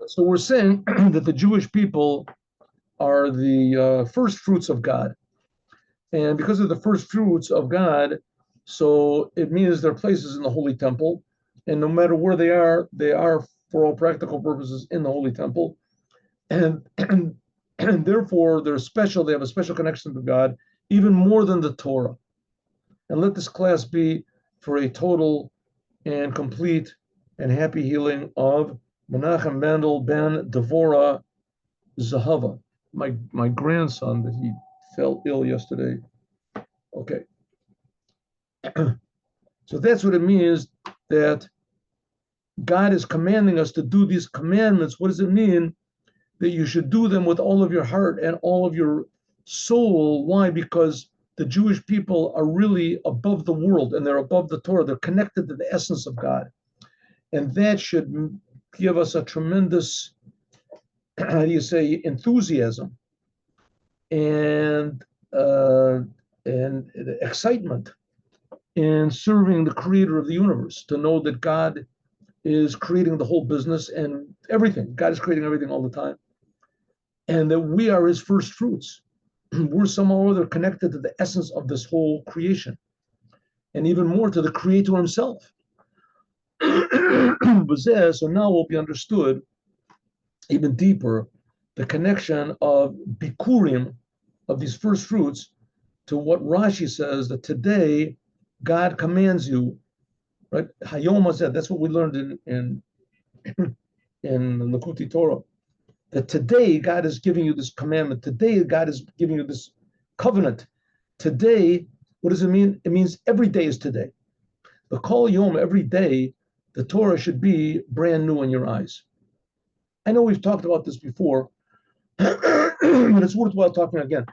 So we're saying that the Jewish people are the first fruits of God. And because of the first fruits of God, so it means their places in the Holy Temple. And no matter where they are for all practical purposes in the Holy Temple. And therefore they're special. They have a special connection to God, even more than the Torah. And let this class be for a total and complete and happy healing of Menachem Mendel ben Devora Zahava, my grandson that he fell ill yesterday. Okay. So that's what it means that God is commanding us to do these commandments. What does it mean? That you should do them with all of your heart and all of your soul. Why? Because the Jewish people are really above the world and they're above the Torah. They're connected to the essence of God. And that should give us a tremendous, how do you say, enthusiasm and excitement in serving the creator of the universe, to know that God is creating the whole business and everything. God is creating everything all the time. And that we are his first fruits. We're somehow or other connected to the essence of this whole creation. And even more to the creator himself. So now will be understood even deeper the connection of bikurim, of these first fruits, to what Rashi says that today God commands you, right? Hayom said, that's what we learned in Lakuti Torah, that today God is giving you this commandment. Today God is giving you this covenant. Today, what does it mean? It means every day is today. The Kol Yom, every day, the Torah should be brand new in your eyes. I know we've talked about this before, but it's worthwhile talking again.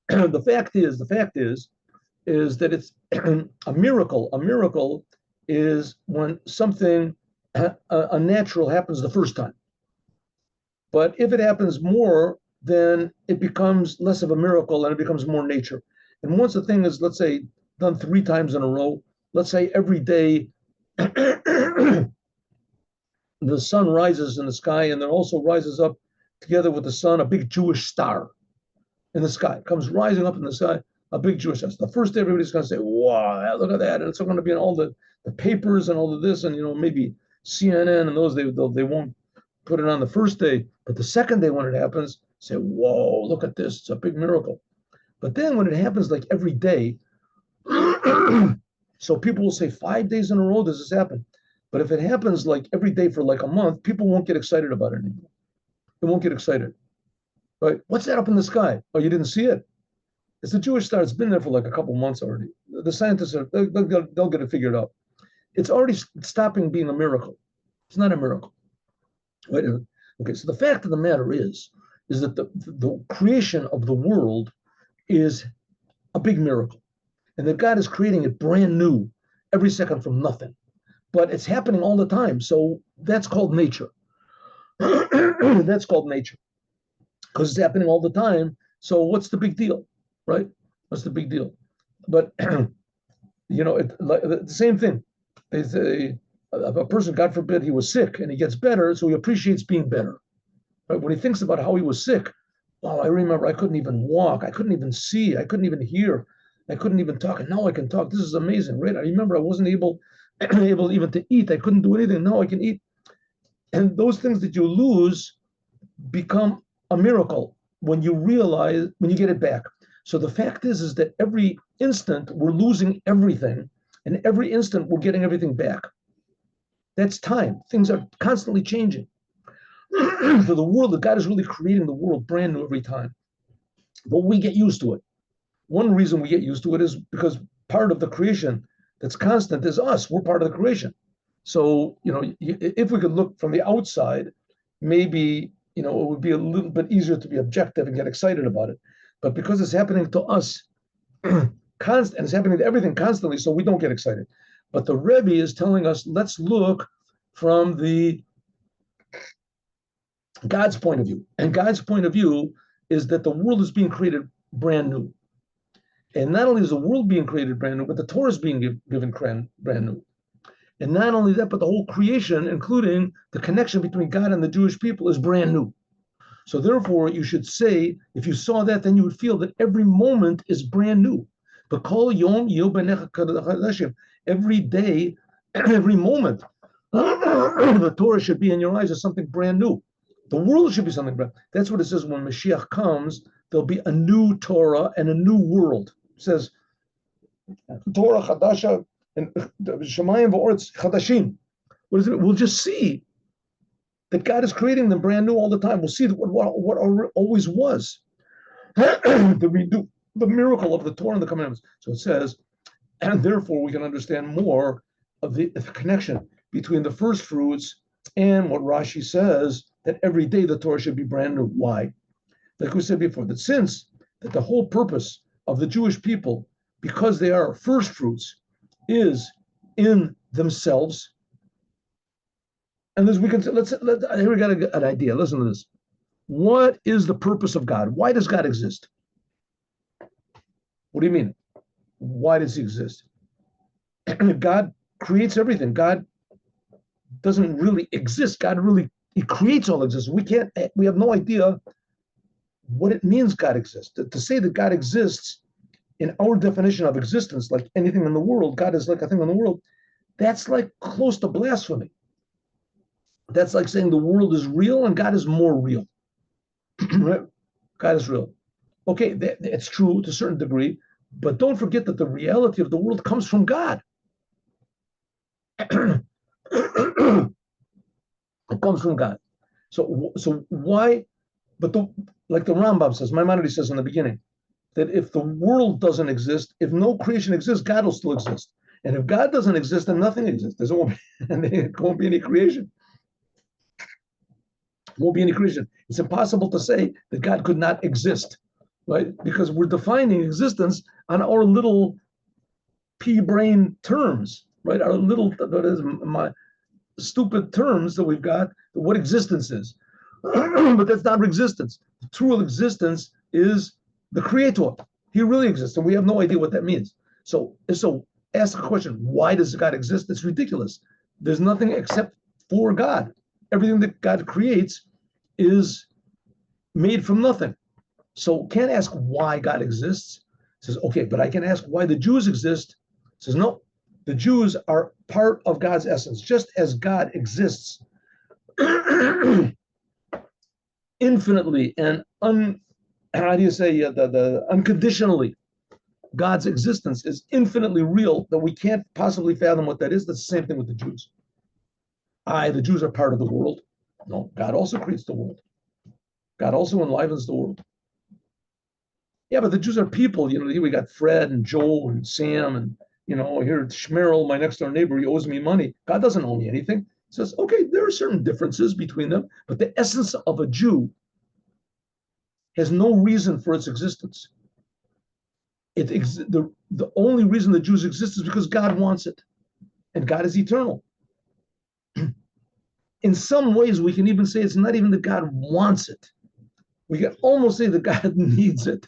The fact is that it's a miracle. A miracle is when something unnatural happens the first time. But if it happens more, then it becomes less of a miracle and it becomes more nature. And once the thing is, let's say, done 3 times in a row, let's say every day the sun rises in the sky, and then also rises up together with the sun a big Jewish star in the sky. It comes rising up in the sky, a big Jewish star. The first day everybody's going to say, wow, look at that. And it's going to be in all the papers and all of this, and maybe CNN and those, they won't put it on the first day. But the second day when it happens, say, whoa, look at this. It's a big miracle. But then when it happens like every day, so people will say 5 days in a row does this happen. But if it happens like every day for like a month, people won't get excited about it anymore. They won't get excited. Right? What's that up in the sky? Oh, you didn't see it? It's a Jewish star. It's been there for like a couple months already. The scientists they'll get it figured out. It's already stopping being a miracle. It's not a miracle. Right? Okay, so the fact of the matter is that the creation of the world is a big miracle. And that God is creating it brand new every second from nothing. But it's happening all the time. So that's called nature. That's called nature. Because it's happening all the time. So what's the big deal? Right? What's the big deal? But, the same thing. They say a person, God forbid, he was sick and he gets better, so he appreciates being better. Right? When he thinks about how he was sick, wow, I remember I couldn't even walk. I couldn't even see. I couldn't even hear. I couldn't even talk. And now I can talk. This is amazing, right? I remember I wasn't able even to eat. I couldn't do anything. Now I can eat. And those things that you lose become a miracle when you get it back. So the fact is that every instant we're losing everything, and every instant we're getting everything back. That's time. Things are constantly changing. For the world, that God is really creating the world brand new every time. But we get used to it. One reason we get used to it is because part of the creation that's constant is us. We're part of the creation. So, if we could look from the outside, maybe, it would be a little bit easier to be objective and get excited about it. But because it's happening to us constant, and it's happening to everything constantly, so we don't get excited. But the Rebbe is telling us, let's look from God's point of view. And God's point of view is that the world is being created brand new. And not only is the world being created brand new, but the Torah is being given brand new. And not only that, but the whole creation, including the connection between God and the Jewish people, is brand new. So therefore, you should say, if you saw that, then you would feel that every moment is brand new. But kol yom yu b'necha kadashim. Every day, every moment, the Torah should be in your eyes as something brand new. The world should be something brand new. That's what it says when Moshiach comes, there'll be a new Torah and a new world. It says, Torah chadasha and Shemayim v'oretz chadashim. What is it? We'll just see that God is creating them brand new all the time. We'll see what always was. The miracle of the Torah and the commandments. So it says, and therefore we can understand more of the connection between the first fruits and what Rashi says, that every day the Torah should be brand new. Why? Like we said before, that since that the whole purpose of the Jewish people, because they are first fruits, is in themselves. And as we can, here we got an idea. Listen to this. What is the purpose of God? Why does God exist? What do you mean? Why does he exist? God creates everything. God doesn't really exist. God really, he creates all existence. We have no idea what it means God exists. To say that God exists in our definition of existence, like anything in the world, God is like a thing in the world, that's like close to blasphemy. That's like saying the world is real and God is more real. Right? God is real. Okay, it's true to a certain degree, but don't forget that the reality of the world comes from God. It comes from God. So why? But like the Rambam says, Maimonides says in the beginning, that if the world doesn't exist, if no creation exists, God will still exist. And if God doesn't exist, then nothing exists. There won't be any creation. Won't be any creation. It's impossible to say that God could not exist, right? Because we're defining existence on our little pea-brain terms, right? Our little, that is my stupid terms that we've got, what existence is. But that's not existence. The true existence is the Creator. He really exists, and we have no idea what that means. So ask a question, why does God exist? It's ridiculous. There's nothing except for God. Everything that God creates is made from nothing. So can't ask why God exists. Says, okay, but I can ask why the Jews exist. Says, no, the Jews are part of God's essence, just as God exists infinitely and unconditionally. God's existence is infinitely real, that we can't possibly fathom what that is. That's the same thing with the Jews. The Jews are part of the world. No, God also creates the world. God also enlivens the world. Yeah, but the Jews are people. Here we got Fred and Joe and Sam and, here Shmerel, my next door neighbor, he owes me money. God doesn't owe me anything. He says, okay, there are certain differences between them, but the essence of a Jew has no reason for its existence. The only reason the Jews exist is because God wants it, and God is eternal. In some ways, we can even say it's not even that God wants it. We can almost say that God needs it,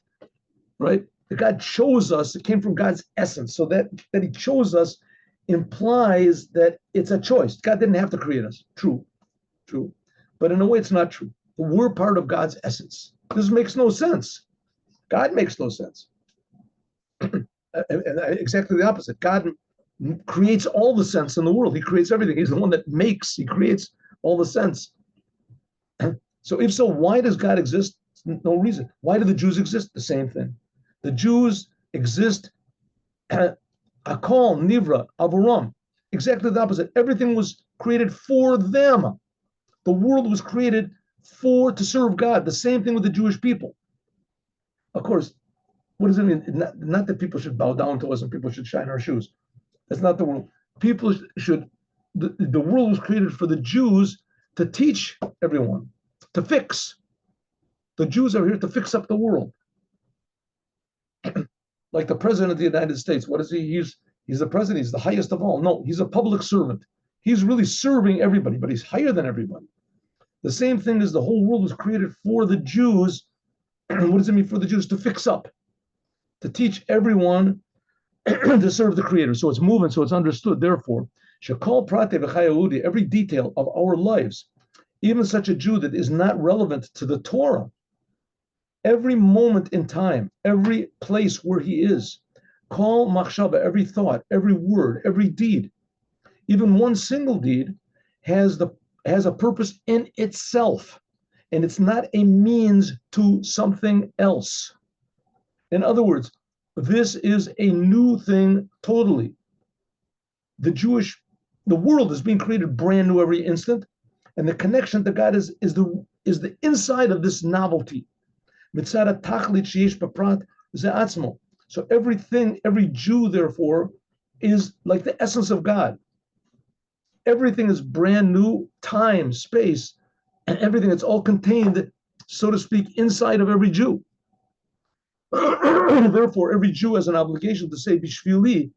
right? That God chose us. It came from God's essence. So that he chose us implies that it's a choice. God didn't have to create us. True. But in a way, it's not true. We're part of God's essence. This makes no sense. God makes no sense. And exactly the opposite. God creates all the sense in the world. He creates everything. He's the one that he creates all the sense. So if so, why does God exist? No reason. Why do the Jews exist? The same thing. The Jews exist, Akol, Nivra, Avuram. Exactly the opposite. Everything was created for them. The world was created to serve God. The same thing with the Jewish people. Of course, what does it mean? Not that people should bow down to us and people should shine our shoes. That's not the world. People should, the world was created for the Jews to teach everyone, to fix. The Jews are here to fix up the world. Like the president of the United States, what is he? He's the president, he's the highest of all. No, he's a public servant. He's really serving everybody, but he's higher than everybody. The same thing as the whole world was created for the Jews. What does it mean for the Jews? To fix up, to teach everyone to serve the Creator. So it's moving, so it's understood. Therefore, Shekol prate v'chayahudi, every detail of our lives, even such a Jew that is not relevant to the Torah, every moment in time, every place where he is, kol machshava, every thought, every word, every deed, even one single deed has a purpose in itself, and it's not a means to something else. In other words, this is a new thing totally. The world is being created brand new every instant, and the connection to God is the inside of this novelty. So everything, every Jew, therefore, is like the essence of God. Everything is brand new, time, space, and everything. It's all contained, so to speak, inside of every Jew. Therefore, every Jew has an obligation to say, Bishvili,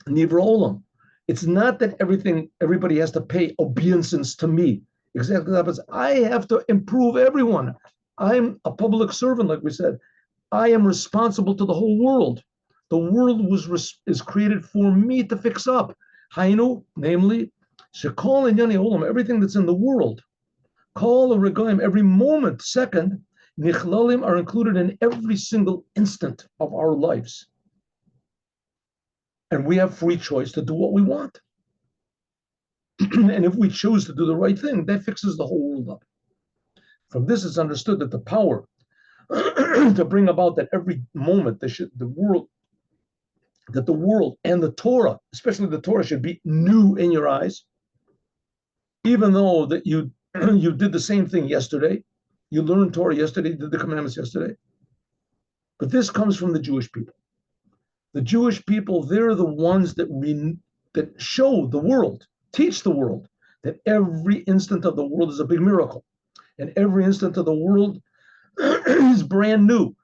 Nivra Olam. It's not that everybody has to pay obeisance to me. Exactly that happens. I have to improve everyone. I'm a public servant, like we said. I am responsible to the whole world. The world is created for me to fix up. Hainu, namely, Shekol and Yani Olam, everything that's in the world. Kol Regaim, every moment, second, Nichlalim are included in every single instant of our lives. And we have free choice to do what we want. And if we choose to do the right thing, that fixes the whole world up. From this, it's understood that the power to bring about that every moment the world and the Torah, especially the Torah, should be new in your eyes, even though that you did the same thing yesterday. You learned Torah yesterday, did the commandments yesterday. But this comes from the Jewish people. The Jewish people, they're the ones that show the world, teach the world, that every instant of the world is a big miracle. And every instant of the world is brand new.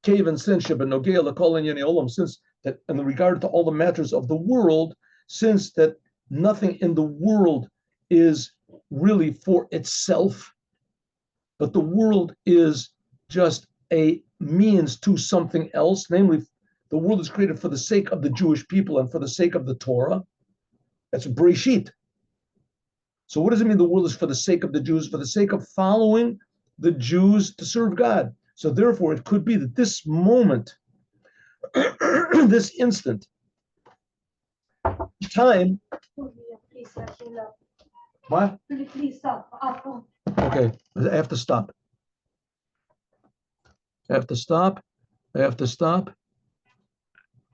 Cave and sinship and nogea l'kol inyani olam, since that in regard to all the matters of the world, since that nothing in the world is really for itself, but the world is just a means to something else, namely, the world is created for the sake of the Jewish people and for the sake of the Torah. That's Breshit. So what does it mean the world is for the sake of the Jews, for the sake of following the Jews to serve God? So therefore, it could be that this moment, this instant, time. What? Please stop. Okay, I have to stop. I have to stop.